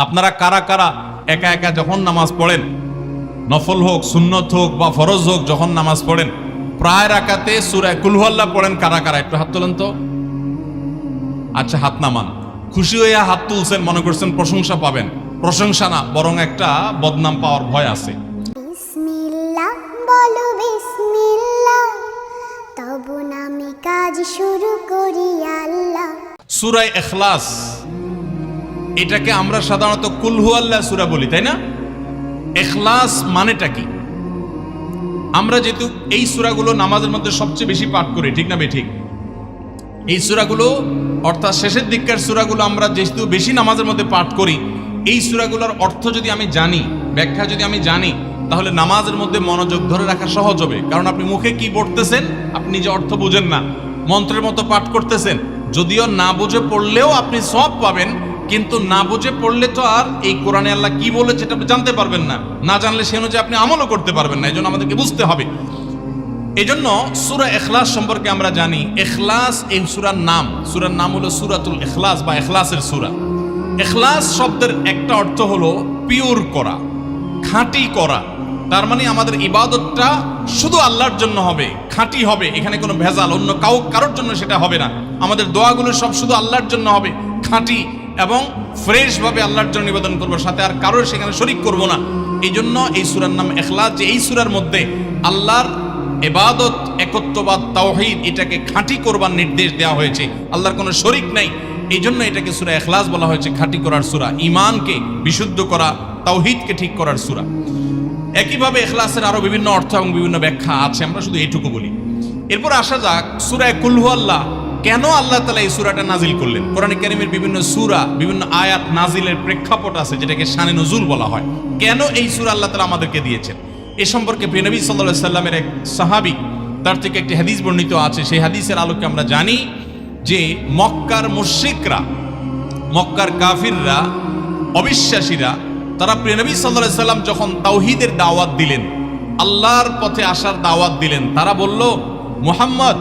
আপনারা কারা কারা একা একা যখন নামাজ পড়েন, নফল হোক সুন্নত হোক বা ফরজ হোক, যখন নামাজ পড়েন প্রায় রাকাতে সূরা কুল হুয়াল্লাহ পড়েন কারা কারা? একটু হাত তোলেন তো। আচ্ছা, হাত নামান। খুশি হয়ে হাত তুলছেন, মনে করছেন প্রশংসা পাবেন। প্রশংসা না, বরং একটা বদনাম পাওয়ার ভয় আছে। বিসমিল্লাহ বলো বিসমিল্লাহ, তবু নামে কাজ শুরু করি আল্লাহ। সূরা ইখলাস, এটাকে আমরা সাধারণত কুল হুয়াল্লাহ সূরা বলি, তাই না? ইখলাস মানেটা কি? আমরা যেহেতু এই সূরাগুলো নামাজের মধ্যে সবচেয়ে বেশি পাঠ করি, ঠিক না বেঠিক? এই সূরাগুলো অর্থাৎ শেষের দিককার সূরাগুলো আমরা যেহেতু বেশি নামাজের মধ্যে পাঠ করি, এই সূরাগুলোর অর্থ যদি আমি জানি, ব্যাখ্যা যদি আমি জানি, তাহলে নামাজের মধ্যে মনোযোগ ধরে রাখা সহজ হবে। কারণ আপনি মুখে কি পড়তেছেন আপনি নিজে অর্থ বুঝেন না, মন্ত্রের মতো পাঠ করতেছেন। যদিও না বুঝে পড়লেও আপনি সওয়াব পাবেন, কিন্তু না বুঝে পড়লে তো আর এই কোরআনে আল্লাহ কি বলেছে এটা জানতে পারবেন না। না জানলে সে অনুযায়ী আপনি আমলও করতে পারবেন না। এই জন্য আমাদেরকে বুঝতে হবে। এই জন্য সূরা ইখলাস সম্পর্কে আমরা জানি। ইখলাস এই সূরার নাম। সূরার নাম হলো সূরাতুল ইখলাস বা ইখলাসের সূরা। ইখলাস শব্দের একটা অর্থ হলো পিওর করা, খাঁটি করা। তার মানে আমাদের ইবাদতটা শুধু আল্লাহর জন্য হবে, খাঁটি হবে। এখানে কোনো ভেজাল অন্য কারোর জন্য সেটা হবে না। আমাদের দোয়াগুলো সব শুধু আল্লাহর জন্য হবে, খাঁটি এবং ফ্রেশ ভাবে আল্লাহর জন্য নিবেদন করবো, সাথে আর কারোর সেখানে শরীক করব না। এই জন্য এই সূরার নাম ইখলাস। যে এই সূরার মধ্যে আল্লাহর ইবাদত, একত্ববাদ, তাওহীদ, এটাকে খাঁটি করবার নির্দেশ দেওয়া হয়েছে। আল্লাহর কোনো শরীক নাই, এই জন্য এটাকে সূরা ইখলাস বলা হয়েছে, খাঁটি করার সূরা, ঈমানকে বিশুদ্ধ করা, তাওহীদকে ঠিক করার সূরা। একইভাবে ইখলাসের আরো বিভিন্ন অর্থ এবং বিভিন্ন ব্যাখ্যা আছে, আমরা শুধু এইটুকু বলি। এরপর আসা যাক সূরা কুল হুয়াল্লাহ। কেন আল্লাহ তাআলা এই সূরাটা নাজিল করলেন? কোরআনে কারীমের বিভিন্ন সূরা, বিভিন্ন আয়াত নাজিলের প্রেক্ষাপট আছে, যেটাকে শানে নুজুল বলা হয়। কেন এই সূরা আল্লাহ তাআলা আমাদেরকে দিয়েছেন, এ সম্পর্কে প্রিয় নবী সাল্লাল্লাহু আলাইহি সাল্লামের এক সাহাবী, তার থেকে একটি হাদিস বর্ণিত আছে। সেই হাদিসের আলোকে আমরা জানি যে মক্কার মুশরিকরা, মক্কার কাফিররা, অবিশ্বাসীরা, তারা প্রিয় নবী সাল্লাল্লাহু আলাইহি সাল্লাম যখন তাওহীদের দাওয়াত দিলেন, আল্লাহর পথে আসার দাওয়াত দিলেন, তারা বলল, মুহাম্মদ,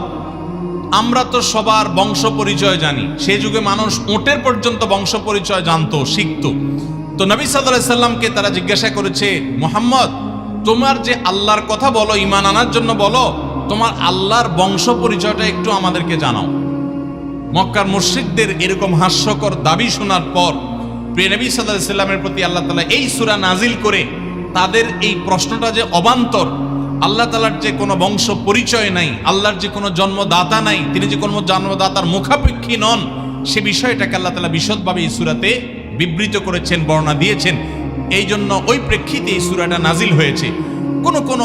আমরা তো সবার বংশ পরিচয় জানি। সেই যুগে মানুষ উটের পর্যন্ত বংশ পরিচয় জানতো, শিখতো। তো নবী সাল্লাল্লাহু আলাইহি সাল্লামকে তারা জিজ্ঞাসা করেছে, মুহাম্মদ, তোমার যে আল্লাহর কথা বলো, ঈমান আনার জন্য বলো, তোমার আল্লাহর বংশ পরিচয়টা একটু আমাদেরকে জানাও। মক্কার মুশরিকদের এরকম হাস্যকর দাবি শোনার পর প্রিয় নবী সাল্লাল্লাহু আলাইহি সাল্লামের প্রতি আল্লাহ তাআলা এই সূরা নাজিল করে তাদের এই প্রশ্নটা যে অবান্তর, আল্লাহ তাআলার যে কোনো বংশ পরিচয় নাই, আল্লাহর যে কোনো জন্মদাতা নাই, তিনি যে কোনো জন্মদাতার মুখাপেক্ষী নন, সে বিষয়টাকে আল্লাহ তাআলা বিশদভাবে এই সূরাতে বিবৃত করেছেন, বর্ণনা দিয়েছেন। এই জন্য ওই প্রেক্ষিতে এই সূরাটা নাজিল হয়েছে। কোন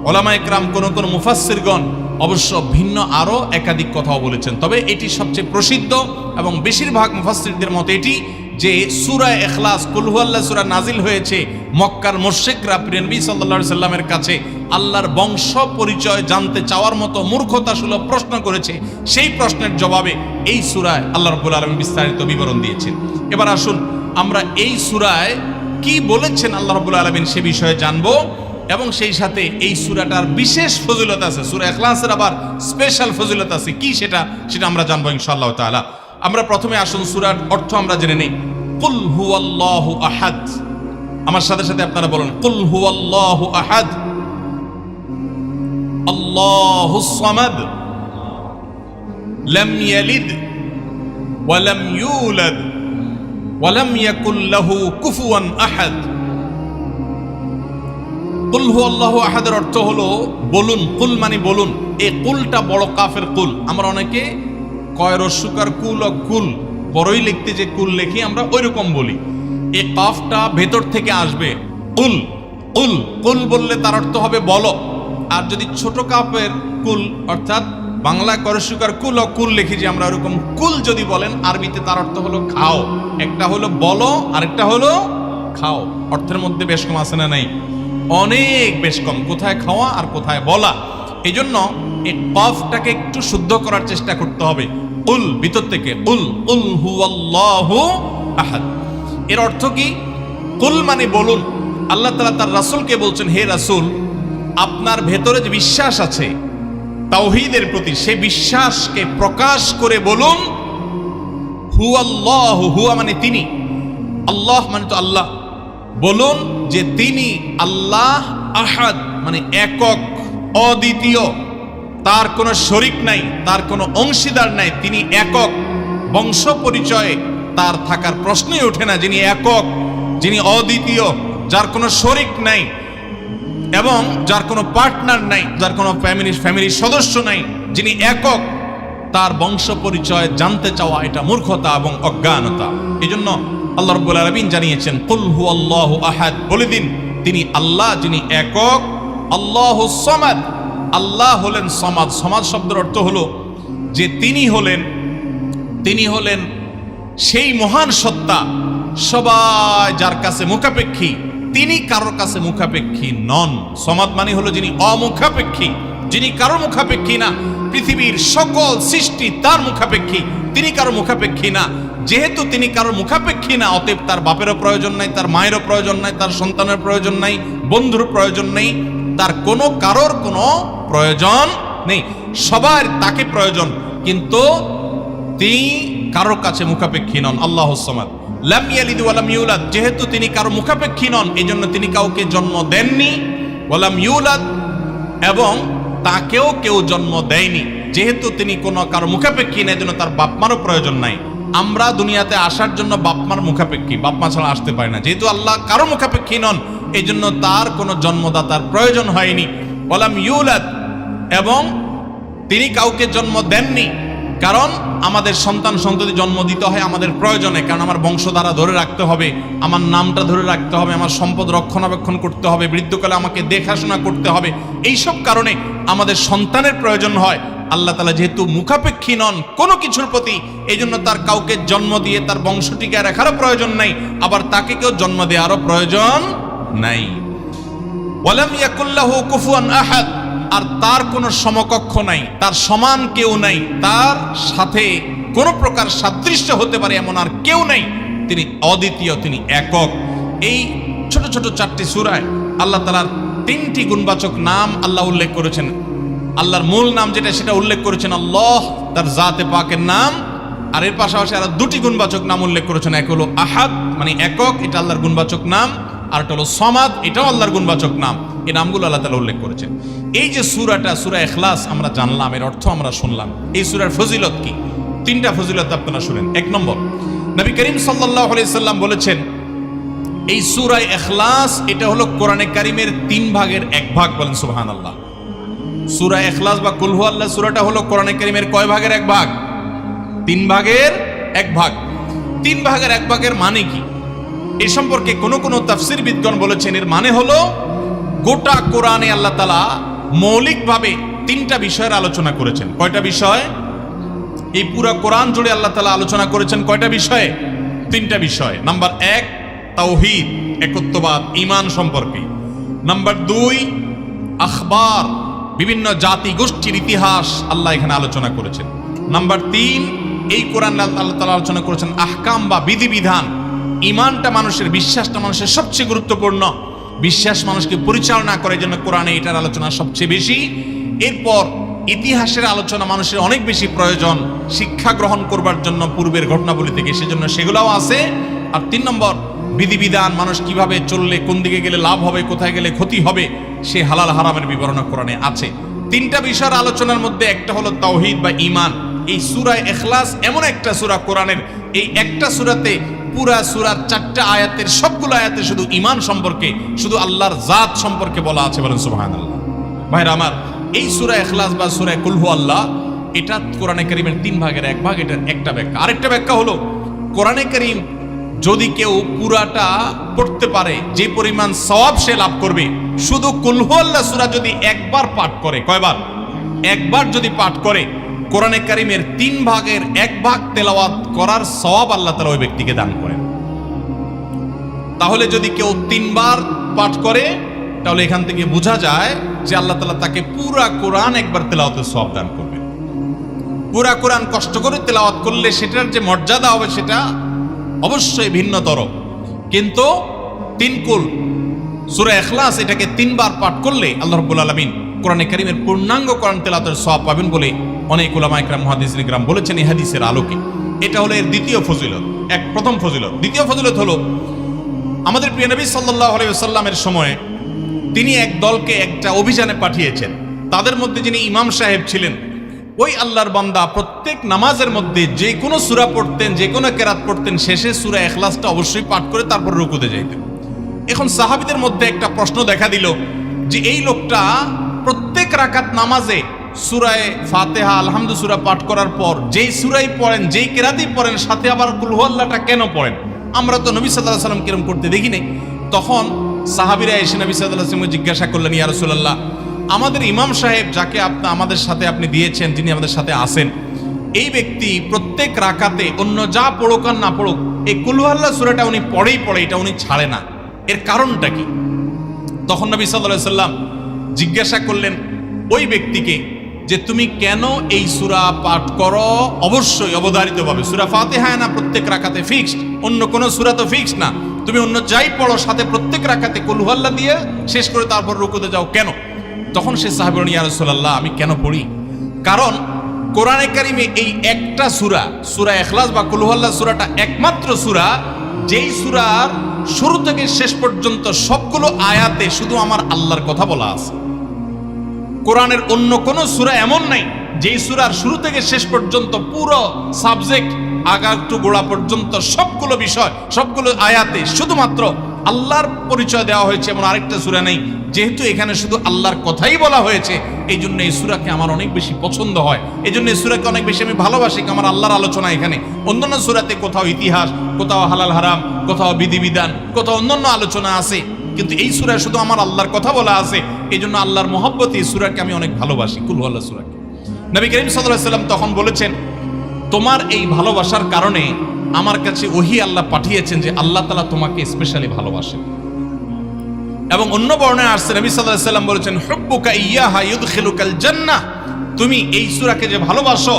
উলামায়ে কেরাম, কোন মুফাসসিরগণ অবশ্য ভিন্ন আরো একাধিক কথাও বলেছেন। তবে এটি সবচেয়ে প্রসিদ্ধ এবং বেশিরভাগ মুফাসসিরদের মতে এটি যে সূরা ইখলাস, কুল হুয়াল্লাহ সূরা নাজিল হয়েছে মক্কার মুশরিকরা প্রিয় নবী সাল্লাল্লাহু আলাইহি সাল্লামের কাছে আল্লাহর বংশ পরিচয় জানতে চাওয়ার মতো মূর্খতাসুলভ প্রশ্ন করেছে। সেই প্রশ্নের জবাবে এই সূরায় আল্লাহ রাব্বুল আলামিন বিস্তারিত বিবরণ দিয়েছেন। এবার আসুন আমরা এই সূরায় কি বলেছেন আল্লাহ রাব্বুল আলামিন সে বিষয়ে জানবো, এবং সেই সাথে এই সূরাটার বিশেষ ফজিলত আছে। সূরা ইখলাসের আবার স্পেশাল ফজিলত আছে, কি সেটা আমরা জানবো ইনশাআল্লাহ তাআলা। আমরা প্রথমে আসুন সূরার অর্থ আমরা জেনে নেই। কুল হুয়াল্লাহু আহাদ। আমার সাথে সাথে আপনারা বলুন, কুল হুয়াল্লাহু আহাদ, আল্লাহুস সামাদ, লাম ইয়ালিদ ওয়া লাম ইউলাদ ওয়া লাম ইয়াকুল লাহু কুফুয়ান আহাদ। কুল হুয়াল্লাহু আহাদের অর্থ হলো বলুন। কুল মানে বলুন। এই কুলটা বড় কাফের কুল। আমরা অনেকে কয় রস্যকার কুল ও কুল, বড়ই লিখতে যে কুল লিখি আমরা ওইরকম বলি। এই কাফটা ভেতর থেকে আসবে। কুল কুল কুল বললে তার অর্থ হবে বলো। আর যদি ছোট কাফের কুল অর্থাৎ বাংলা করস্যকার কুল ও কুল লিখি যে আমরা ওরকম কুল যদি বলেন, আরবিতে তার অর্থ হলো খাও। একটা হলো বলো, আরেকটা হলো খাও। অর্থের মধ্যে বেশ কম আছে না নাই? অনেক বেশ কম। কোথায় খাওয়া আর কোথায় বলা। এই জন্য এই কফটাকে একটু শুদ্ধ করার চেষ্টা করতে হবে। উল ভিতর থেকে উল, উল হুয়াল্লাহু আহাদ। এর অর্থ কি? কুল মানে বলুন। আল্লাহ তাআলা তার রাসূলকে বলছেন, হে রাসূল, আপনার ভেতরে যে বিশ্বাস আছে তাওহীদের প্রতি, সেই বিশ্বাসকে প্রকাশ করে বলুন হুয়াল্লাহু, হুয়া মানে তিনি, আল্লাহ মানে তো আল্লাহ। বলুন যে তিনি আল্লাহ আহাদ, মানে একক, অদ্বিতীয়, তার কোনো শরিক নাই, তার কোনো অংশীদার নাই, তিনি একক। বংশ পরিচয়ে তার থাকার প্রশ্নই ওঠে না। যিনি একক, যিনি অদ্বিতীয়, যার কোনো শরিক নাই এবং যার কোনো পার্টনার নাই, যার কোনো ফ্যামিলির সদস্য নাই, যিনি একক, তার বংশ পরিচয় জানতে চাওয়া এটা মূর্খতা এবং অজ্ঞানতা। এই জন্য আল্লাহ রাব্বুল আলামিন জানিয়েছেন, কুল হুয়াল্লাহু আহাদ, বলে দিন তিনি আল্লাহ যিনি একক, আল্লাহুস সামাদ, আল্লাহ হলেন সমাদ। সমাদ শব্দের অর্থ হলো যে তিনি হলেন সেই মহান সত্তা, সবাই যার কাছে মুখাপেক্ষী, তিনি কারোর কাছে মুখাপেক্ষী নন। সমাদ মানে হলো যিনি অমুখাপেক্ষী, যিনি কারোর মুখাপেক্ষী না। পৃথিবীর সকল সৃষ্টি তার মুখাপেক্ষী, তিনি কারো মুখাপেক্ষী না। যেহেতু তিনি কারোর মুখাপেক্ষী না, অতএব তার বাপেরও প্রয়োজন নাই, তার মায়েরও প্রয়োজন নাই, তার সন্তানের প্রয়োজন নাই, বন্ধুর প্রয়োজন নেই, তার কারোর কোনো প্রয়োজন নেই। সবার তাকে প্রয়োজন, কিন্তু তিনি কারোর কাছে মুখাপেক্ষী নন। আল্লাহুস সামাদ, লাম ইয়ালিদ ওয়া লাম ইউলাদ, যেহেতু তিনি কারো মুখাপেক্ষী নন, এজন্য তিনি কাউকে জন্ম দেননি। ওয়া লাম ইউলাদ, এবং তাকেও কেউ জন্ম দেয়নি। যেহেতু তিনি কোনো কারো মুখাপেক্ষী না, এজন্য তার বাপ মারও প্রয়োজন নাই। আমরা দুনিয়াতে আসার জন্য বাপ মার মুখাপেক্ষী, বাপ মা ছাড়া আসতে পারি না। যেহেতু আল্লাহ কারো মুখাপেক্ষী নন, এই জন্য তার কোনো জন্মদাতার প্রয়োজন হয়নি। ওয়া লাম ইউলাদ, এবং তিনি কাউকে জন্ম দেননি। কারণ আমাদের সন্তান সন্ততি জন্ম দিতে হয় আমাদের প্রয়োজনে, কারণ আমার বংশধারা ধরে রাখতে হবে, আমার নামটা ধরে রাখতে হবে, আমার সম্পদ রক্ষণাবেক্ষণ করতে হবে, বৃদ্ধকালে আমাকে দেখাশোনা করতে হবে। এইসব কারণে আমাদের সন্তানের প্রয়োজন হয়। আল্লাহ তাআলা যেহেতু মুখাপেক্ষী নন কোনো কিছুর প্রতি, এই জন্য তার কাউকে জন্ম দিয়ে তার বংশ টিকায় রাখারও প্রয়োজন নাই, আবার তাকে কেউ জন্ম দেওয়ারও প্রয়োজন নাই। ওয়ালাম ইয়াকুল্লাহু কুফুয়ান আহাদ, আর তার কোনো সমকক্ষ নাই, তার সমান কেউ নাই, তার সাথে কোনো প্রকার সাদৃশ্য হতে পারে এমন আর কেউ নাই। তিনি অদ্বিতীয়, তিনি একক। এই ছোট ছোট 4টি সূরায় আল্লাহ তাআলার 3টি গুণবাচক নাম আল্লাহ উল্লেখ করেছেন। আল্লাহর মূল নাম যেটা, সেটা উল্লেখ করেছেন আল্লাহ, তার জাতে পাকের নাম। আর এর পাশাপাশি আরো 2টি গুণবাচক নাম উল্লেখ করেছেন। এক হলো আহাদ, মানে একক, এটা আল্লাহর গুণবাচক নাম। আর একটা হলো সমাদ, এটাও আল্লাহর গুণবাচক নাম। এই নামগুলো আল্লাহ তাআলা উল্লেখ করেছেন। এই যে সূরাটা, সূরা ইখলাস আমরা জানলাম, এর অর্থ আমরা শুনলাম। এই সূরার ফজিলত কি? 3টা ফজিলত আপনারা শুনেন। 1 নম্বর, নবী করিম সাল্লাল্লাহু আলাইহি সাল্লাম বলেছেন, এই সূরা ইখলাস এটা হলো কোরআনে কারীমের 3 ভাগের 1 ভাগ। বলেন সুবহানাল্লাহ। সূরা ইখলাস বা কুল হুয়াল্লাহ সূরাটা হলো কোরআনে কারীমের কয় ভাগের 1 ভাগ? 3 ভাগের 1 ভাগ। 3 ভাগের 1 ভাগের মানে কি? এই সম্পর্কে কোন তাফসীরবিদগণ বলেছেন, এর মানে হলো গোটা কোরআনে আল্লাহ তাআলা মৌলিকভাবে 3টা বিষয়ের আলোচনা করেছেন। কয়টা বিষয়? এই পুরো কোরআন জুড়ে আল্লাহ তাআলা আলোচনা করেছেন কয়টা বিষয়ে? 3টা বিষয়। নাম্বার 1 তাওহীদ, একত্ববাদ, ঈমান সম্পর্কে। নাম্বার 2 আখবার, বিভিন্ন জাতি গোষ্ঠীর ইতিহাস আল্লাহ এখানে আলোচনা করেছেন। নাম্বার 3 এই কোরআন আল্লাহ তাআলা আলোচনা করেছেন আহকাম বা বিধিবিধান। ঈমানটা মানুষের, বিশ্বাসটা মানুষের সবচেয়ে গুরুত্বপূর্ণ। বিশ্বাস মানুষকে পরিচালনা করে, জন্য কোরআনে এটার আলোচনা সবচেয়ে বেশি। এরপর ইতিহাসের আলোচনা মানুষের অনেক বেশি প্রয়োজন শিক্ষা গ্রহণ করবার জন্য পূর্বের ঘটনাবলী থেকে, সেজন্য সেগুলোও আছে। আর 3 নম্বর বিধিবিধান, মানুষ কিভাবে চললে কোন দিকে গেলে লাভ হবে, কোথায় গেলে ক্ষতি হবে, সে হালাল হারামের বিবরণ কোরআনে আছে। 3টা বিষয়ের আলোচনার মধ্যে একটা হলো তাওহীদ বা ঈমান। এই সূরা ইখলাস এমন একটা সূরা কোরআনের, এই একটা সূরাতে পুরা সূরার 4টা আয়াতের সবগুলো আয়াতে শুধু ঈমান সম্পর্কে, শুধু আল্লাহর জাত সম্পর্কে বলা আছে। বলেন সুবহানাল্লাহ। ভাইরা আমার, এই সূরা ইখলাস বা সূরা কুল হুয়াল্লাহ এটা কোরআনে কারীমের 3 ভাগের 1 ভাগ। এটার একটা ব্যাখ্যা। আরেকটা ব্যাখ্যা হলো, কোরআনে কারীম যদি কেউ পুরাটা পড়তে পারে, যে পরিমাণ সওয়াব সে লাভ করবে। শুধু কুল হুয়াল্লাহ সূরা যদি একবার পাঠ করে, কয়বার? একবার যদি পাঠ করে, কোরআনে কারীমের 3 ভাগের 1 ভাগ তেলাওয়াত করার সওয়াব আল্লাহ তাআলা ওই ব্যক্তিকে দান করেন। তাহলে যদি কেউ 3 বার পাঠ করে, তাহলে এখান থেকে বোঝা যায় যে আল্লাহ তাআলা তাকে পুরা কোরআন একবার তেলাওয়াতের সওয়াব দান করবেন। পুরা কোরআন কষ্ট করে তেলাওয়াত করলে সেটার যে মর্যাদা হবে সেটা অবশ্যই ভিন্নতর। কিন্তু 3 কুল সূরা ইখলাস এটাকে 3 বার পাঠ করলে আল্লাহ রাব্বুল আলামিন কোরআনে কারীমের পূর্ণাঙ্গ কোরআন তেলাওয়াতের সওয়াব পাবেন বলে অনেক উলামা ইকরাম, মুহাদ্দিসিন ইকরাম বলেছেন এই হাদিসের আলোকে। এটা হলো এর দ্বিতীয় ফজিলত। প্রথম ফজিলত। দ্বিতীয় ফজিলত হলো আমাদের প্রিয় নবী সাল্লাল্লাহু আলাইহি ওয়াসাল্লামের সময়ে তিনি এক দলকে একটা অভিযানে পাঠিয়েছেন। তাদের মধ্যে যিনি ইমাম সাহেব ছিলেন, ওই আল্লাহর বান্দা প্রত্যেক নামাজের মধ্যে যে কোনো সূরা পড়তেন, যে কোনো কেরাত পড়তেন, শেষে সূরা ইখলাসটা অবশ্যই পাঠ করে তারপর রুকুতে যাইতেন। এখন সাহাবীদের মধ্যে একটা প্রশ্ন দেখা দিল যে এই লোকটা প্রত্যেক রাকাত নামাজে সূরায়ে ফাতিহা আলহামদু সূরা পাঠ করার পর যেই সূরাই পড়েন, যেই কেরাতই পড়েন, সাথে আবার কুল হুয়াল্লাহটা কেন পড়েন? আমরা তো নবী সাল্লাল্লাহু আলাইহি ওয়াসাল্লাম কিরম করতে দেখি নাই। তখন সাহাবীরা এসে নবী সাল্লাল্লাহু আলাইহি ওয়াসাল্লামকে জিজ্ঞাসা করলেন, ইয়া রাসূলুল্লাহ, আমাদের ইমাম সাহেব যাকে আমাদের সাথে আপনি দিয়েছেন, যিনি আমাদের সাথে আসেন, এই ব্যক্তি প্রত্যেক রাকাতে অন্য যা পড়ুক আর না পড়ুক এই কুল হুয়াল্লাহ সূরাটা উনি পড়েই পড়ে, এটা উনি ছাড়ে না, এর কারণটা কি? তখন নবী সাল্লাল্লাহু আলাইহি ওয়াসাল্লাম জিজ্ঞাসা করলেন ওই ব্যক্তিকে যে তুমি কেন এই সূরা পাঠ করো? অবশ্যই অবধারিতভাবে সূরা ফাতিহা না প্রত্যেক রাকাতে ফিক্সড, অন্য কোনো সূরা তো ফিক্সড না, তুমি অন্য যাই পড়ো সাথে প্রত্যেক রাকাতে কুল হুয়াল্লাহ দিয়ে শেষ করে তারপর রুকুতে যাও কেন? তখন সে সাহাবী বলেন, ইয়া রাসূলুল্লাহ, আমি কেন পড়ি? কারণ কোরআনে কারিমে এই একটা সূরা, সূরা ইখলাস বা কুল হুয়াল্লাহ সূরাটা একমাত্র সূরা যেই সূরার শুরু থেকে শেষ পর্যন্ত সবগুলো আয়াতে শুধু আমার আল্লাহর কথা বলা আছে। কোরআনের অন্য কোন সূরা এমন নাই যেই সূরার শুরু থেকে শেষ পর্যন্ত পুরো সাবজেক্ট আগা টু গোড়া পর্যন্ত সবগুলো বিষয়, সবগুলো আয়াতে শুধুমাত্র আল্লাহর পরিচয় দেওয়া হয়েছে, এমন আরেকটা সূরা নেই। যেহেতু এখানে শুধু আল্লাহর কথাই বলা হয়েছে, এই জন্য এই সূরাকে আমার অনেক বেশি পছন্দ হয়, এই জন্য এই সূরাকে অনেক বেশি আমি ভালোবাসি। আমার আল্লাহর আলোচনা এখানে, অন্যান্য সূরাতে কোথাও ইতিহাস, কোথাও হালাল হারাম, কোথাও বিধিবিধান, কোথাও অন্যান্য আলোচনা আছে, কিন্তু এই সূরায় শুধু আমার আল্লাহর কথা বলা আছে। এই জন্য আল্লাহর মহব্বতে এই সূরাকে আমি অনেক ভালোবাসি, কুল হুয়াল্লাহ সূরাকে। নবী করিম সাল্লাল্লাহু আলাইহি ওয়াসাল্লাম তখন বলেছেন, তোমার এই ভালোবাসার কারণে আমার কাছে ওহী আল্লাহ পাঠিয়েছেন যে আল্লাহ তাআলা তোমাকে স্পেশালি ভালোবাসেন। এবং অন্য বর্ণনায় আসছে নবী সাল্লাল্লাহু আলাইহি ওয়াসাল্লাম বলেছেন, হুব্বুকা ইয়্যাহা ইউদখিলুকাল জান্নাহ, তুমি এই সূরাকে যে ভালোবাসো,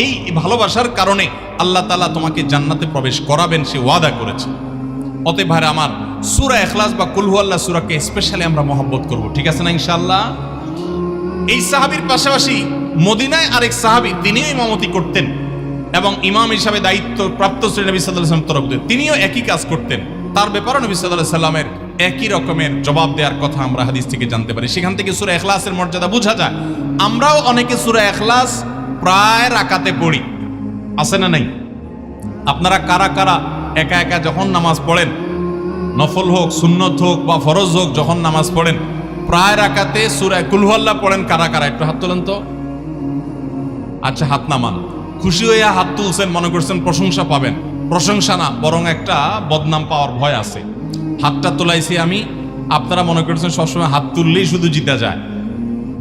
এই ভালোবাসার কারণে আল্লাহ তাআলা তোমাকে জান্নাতে প্রবেশ করাবেন, সে ওয়াদা করেছে। অতএব ভাইরা আমার, সূরা ইখলাস বা কুল হুয়াল্লাহ সূরাকে স্পেশালি আমরা মহব্বত করব, ঠিক আছে না ইনশাআল্লাহ? এই সাহাবীর পাশাপাশি মদিনায় আরেক সাহাবী, তিনিও ইমামতি করতেন এবং ইমাম হিসাবে দায়িত্ব প্রাপ্ত ছিলেন নবী সাল্লাল্লাহু আলাইহি ওয়াসাল্লাম তরফ থেকে, তিনিও একই কাজ করতেন। তার ব্যাপারে নবী সাল্লাল্লাহু আলাইহি ওয়াসাল্লামের একই রকমের জবাব দেওয়ার কথা আমরা হাদিস থেকে জানতে পারি। সেখান থেকে সূরা ইখলাসের মর্যাদা বোঝা যায়। আমরাও অনেকে সূরা ইখলাস প্রায় রাকাতে পড়ি, আছে না নাই? আপনারা কারা কারা একা একা যখন নামাজ পড়েন, নফল হোক, সুন্নত হোক বা ফরজ হোক, যখন নামাজ পড়েন প্রায় রাকাতে সূরা কুল হুয়াল্লাহ পড়েন কারা কারা? একটু হাত তোলেন তো। আচ্ছা, হাত নামান। খুশি হইয়া হাত তুলছেন, মনে করছেন প্রশংসা পাবেন। প্রশংসা না, বরং একটা বদনাম পাওয়ার ভয় আছে। হাতটা তোলাইছি আমি, আপনারা মনে করছেন সবসময় হাত তুললেই শুধু জিতা যায়।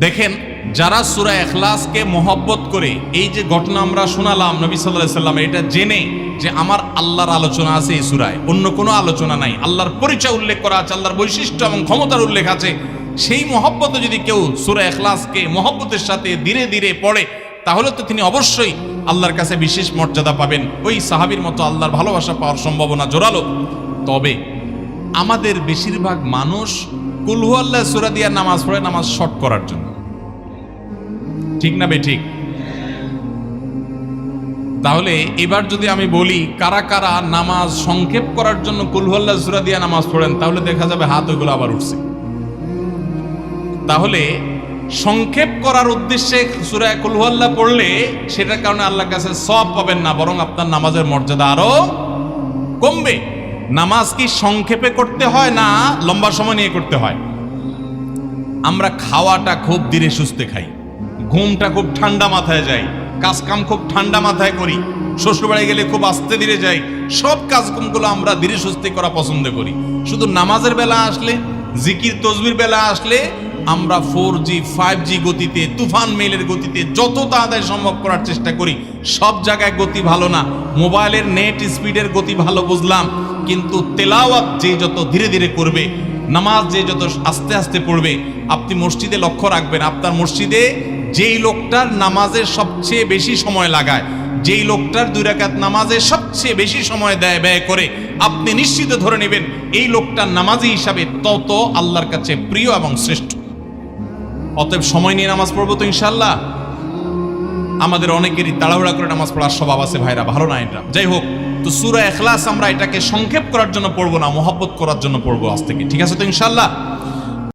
দেখেন, যারা সূরা ইখলাসকে মহব্বত করে, এই যে ঘটনা আমরা শোনালাম নবী সাল্লাল্লাহু আলাইহি ওয়াসাল্লাম, এটা জেনে যে আমার আল্লাহর আলোচনা আছে এই সূরায়, অন্য কোনো আলোচনা নাই, আল্লাহর পরিচয় উল্লেখ করা আছে, আল্লাহর বৈশিষ্ট্য এবং ক্ষমতার উল্লেখ আছে, সেই মহব্বতে যদি কেউ সূরা ইখলাসকে মহব্বতের সাথে ধীরে ধীরে পড়ে, তাহলে তো তিনি অবশ্যই আল্লাহর কাছে বিশেষ মর্যাদা পাবেন। ওই সাহাবীর মতো আল্লাহর ভালোবাসা পাওয়ার সম্ভাবনা জোরালো। তবে আমাদের বেশিরভাগ মানুষ কুল হুয়াল্লাহ সূরা দিয়ে নামাজ পড়ে নামাজ শর্ট করার জন্য, ঠিক না বেঠিক? তাহলে এবার যদি আমি বলি কারা কারা নামাজ সংক্ষেপ করার জন্য কুল হুয়াল্লাহ সূরা দিয়ে নামাজ পড়েন, তাহলে দেখা যাবে হাত ওইগুলো আবার উঠছে। তাহলে সংক্ষেপ করার উদ্দেশ্যে সূরা কুল হুয়াল্লাহ পড়লে সেটার কারণে আল্লাহর কাছে সওয়াব পাবেন না, বরং আপনার নামাজের মর্যাদা আরো কমবে। নামাজ কি সংক্ষেপে করতে হয় না লম্বা সময় নিয়ে করতে হয়? আমরা খাওয়াটা খুব ধীরে সুস্থে খাই, ঘুমটা খুব ঠান্ডা মাথায় যায়, কাজকাম খুব ঠান্ডা মাথায় করি, শ্বশুরবাড়ি গেলে খুব আস্তে ধীরে যাই, সব কাজকামগুলো আমরা ধীরে সুস্থে করা পছন্দ করি। শুধু নামাজের বেলা আসলে, জিকির তসবির বেলা আসলে আমরা 4G 5G গতিতে, তুফান মেলের গতিতে যত তাড়াতাড়ি সম্ভব করার চেষ্টা করি। সব জায়গায় গতি ভালো না, মোবাইলের নেট স্পিডের গতি ভালো বুঝলাম, কিন্তু তেলাওয়াত যে যত ধীরে ধীরে করবে, নামাজ যে যত আস্তে আস্তে পড়বে, আপনি মসজিদে লক্ষ্য রাখবেন, আপনার মসজিদে যেই লোকটার নামাজের সবচেয়ে বেশি সময় লাগায়, যেই লোকটার 2 রাকাত নামাজে সবচেয়ে বেশি সময় ব্যয় করে, আপনি নিশ্চিত ধরে নেবেন এই লোকটার নামাজি হিসাবে তত আল্লাহর কাছে প্রিয় এবং শ্রেষ্ঠ। অতএব সময় নিয়ে নামাজ পড়বো তো ইনশাআল্লাহ। আমাদের অনেকেরই তাড়াহুড়া করে নামাজ পড়ার স্বভাব আছে ভাইরা, ভালো না এটা। যাই হোক, তো সূরা ইখলাস আমরা এটাকে সংক্ষেপ করার জন্য পড়বো না, মহব্বত করার জন্য পড়বো আজ থেকে, ঠিক আছে তো ইনশাআল্লাহ।